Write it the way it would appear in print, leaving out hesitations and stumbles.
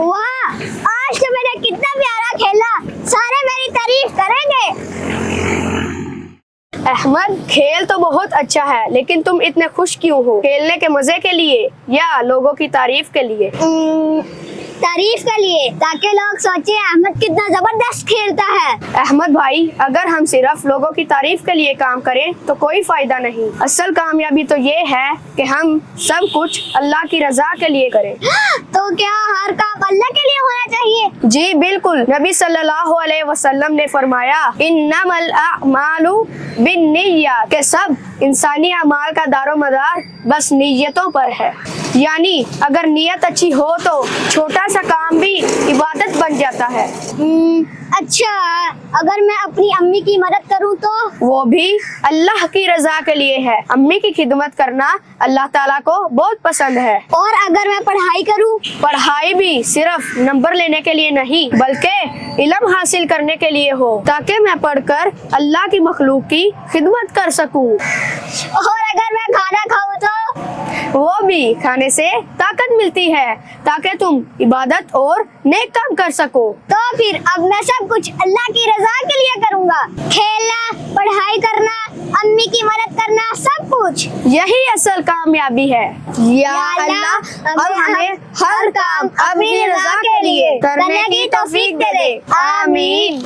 वाह, आज तो मैंने कितना प्यारा खेला, सारे मेरी तारीफ करेंगे। अहमद, खेल तो बहुत अच्छा है, लेकिन तुम इतने खुश क्यों हो? खेलने के मजे के लिए या लोगों की तारीफ के लिए? तारीफ के लिए, ताकि लोग सोचे अहमद कितना जबरदस्त खेलता है। अहमद भाई, अगर हम सिर्फ लोगों की तारीफ के लिए काम करें तो कोई फायदा नहीं। असल कामयाबी तो ये है कि हम सब कुछ अल्लाह की रजा के लिए करें। तो क्या हर काम अल्लाह के लिए होना चाहिए? जी बिल्कुल। नबी सल्लल्लाहु अलैहि वसल्लम ने फरमाया, इन्नमल अअमालु बिन्निय्यात, कि सब इंसानी अमाल का दारोमदार बस नीयतों पर है। यानी अगर नीयत अच्छी हो तो छोटा सा काम भी इबादत बन जाता है। अच्छा, अगर मैं अपनी अम्मी की मदद करूं तो? वो भी अल्लाह की रजा के लिए है। अम्मी की खिदमत करना अल्लाह ताला को बहुत पसंद है। और अगर मैं पढ़ाई करूं? पढ़ाई भी सिर्फ नंबर लेने के लिए नहीं, बल्कि इल्म हासिल करने के लिए हो, ताकि मैं पढ़कर अल्लाह की मखलूक की खिदमत कर सकूं। और अगर मैं खाना खाऊं तो? वो भी खाने से ताकत मिलती है, ताकि तुम इबादत और नेक काम कर सको। तो फिर अब मैं सब कुछ अल्लाह की रजा के लिए करूंगा। खेलना, पढ़ाई करना, अम्मी की मदद करना, सब कुछ। यही असल कामयाबी है। या अल्लाह, अब हमें हर काम अपनी रजा के लिए करने की तौफीक दे दे। आमीन।